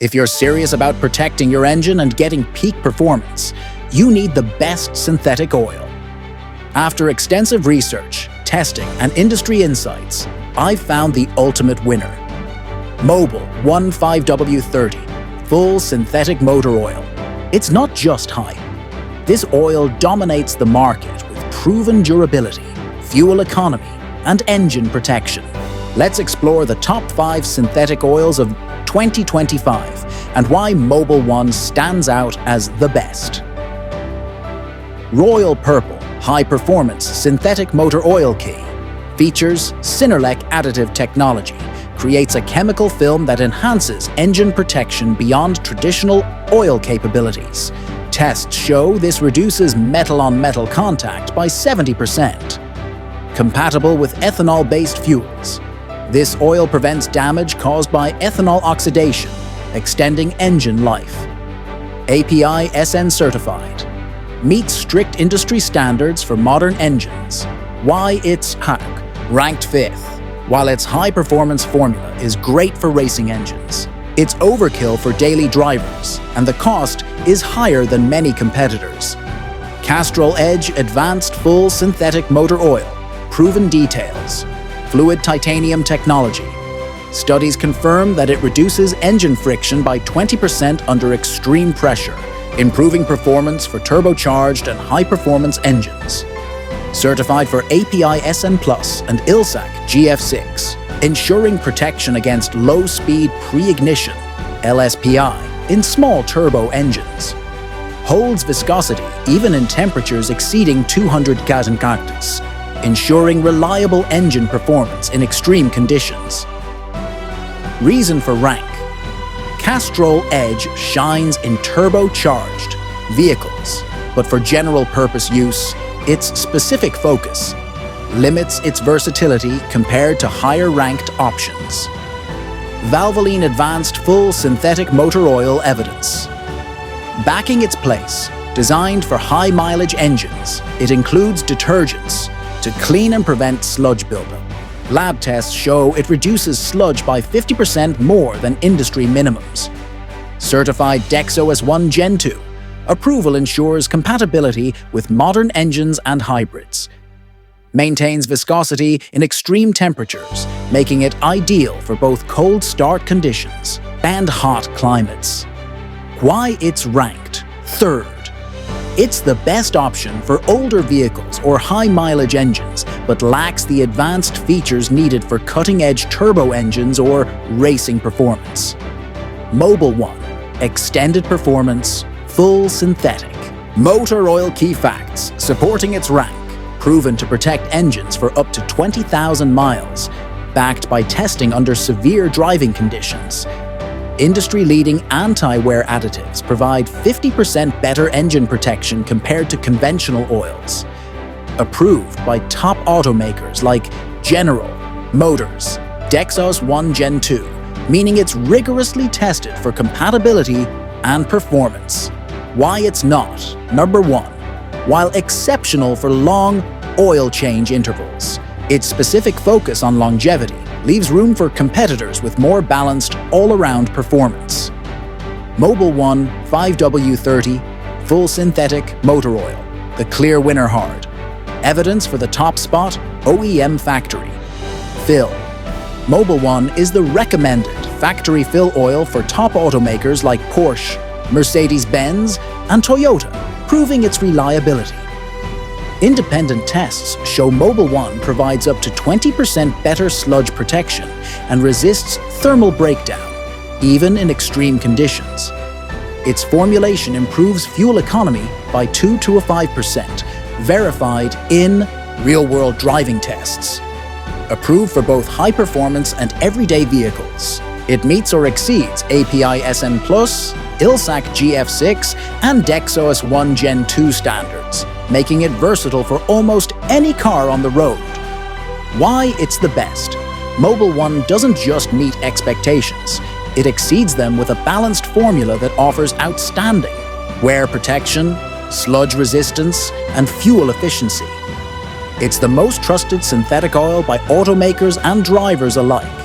If you're serious about protecting your engine and getting peak performance, you need the best synthetic oil. After extensive research, testing, and industry insights, I've found the ultimate winner. Mobil 15W30 Full Synthetic Motor Oil. It's not just hype. This oil dominates the market with proven durability, fuel economy, and engine protection. Let's explore the top 5 synthetic oils of 2025 and why Mobil 1 stands out as the best. Royal Purple High-Performance Synthetic Motor Oil Key features Synerlec additive technology, creates a chemical film that enhances engine protection beyond traditional oil capabilities. Tests show this reduces metal-on-metal contact by 70%. Compatible with ethanol-based fuels, this oil prevents damage caused by ethanol oxidation, extending engine life. API SN certified. Meets strict industry standards for modern engines. Why it's ranked 5th. While its high-performance formula is great for racing engines, it's overkill for daily drivers, and the cost is higher than many competitors. Castrol Edge Advanced Full Synthetic Motor Oil. Proven details. Fluid titanium technology. Studies confirm that it reduces engine friction by 20% under extreme pressure, improving performance for turbocharged and high-performance engines. Certified for API SN Plus and ILSAC GF6, ensuring protection against low-speed pre-ignition (LSPI) in small turbo engines. Holds viscosity even in temperatures exceeding 200 kHz, ensuring reliable engine performance in extreme conditions. Reason for rank. Castrol Edge shines in turbocharged vehicles, but for general-purpose use, its specific focus limits its versatility compared to higher-ranked options. Valvoline Advanced Full Synthetic Motor Oil Evidence. Backing its place, designed for high-mileage engines, it includes detergents to clean and prevent sludge buildup. Lab tests show it reduces sludge by 50% more than industry minimums. Certified DexOS1 Gen 2. Approval ensures compatibility with modern engines and hybrids. Maintains viscosity in extreme temperatures, making it ideal for both cold start conditions and hot climates. Why it's ranked 3rd. It's the best option for older vehicles or high-mileage engines, but lacks the advanced features needed for cutting-edge turbo engines or racing performance. Mobil 1. Extended performance, full synthetic. Motor oil key facts supporting its rank. Proven to protect engines for up to 20,000 miles. Backed by testing under severe driving conditions. Industry-leading anti-wear additives provide 50% better engine protection compared to conventional oils. Approved by top automakers like General Motors, DexOS1 Gen 2, meaning it's rigorously tested for compatibility and performance. Why it's not number 1. While exceptional for long oil change intervals, its specific focus on longevity leaves room for competitors with more balanced all-around performance. Mobil 1 5W30 Full Synthetic Motor Oil, the clear winner hard. Evidence for the top spot, OEM factory. Fill. Mobil 1 is the recommended factory fill oil for top automakers like Porsche, Mercedes-Benz, and Toyota, proving its reliability. Independent tests show Mobil 1 provides up to 20% better sludge protection and resists thermal breakdown, even in extreme conditions. Its formulation improves fuel economy by 2 to 5%, verified in real-world driving tests. Approved for both high-performance and everyday vehicles. It meets or exceeds API SN+, ILSAC GF6, and DexOS1 Gen 2 standards, making it versatile for almost any car on the road. Why it's the best. Mobil 1 doesn't just meet expectations, it exceeds them with a balanced formula that offers outstanding wear protection, sludge resistance, and fuel efficiency. It's the most trusted synthetic oil by automakers and drivers alike.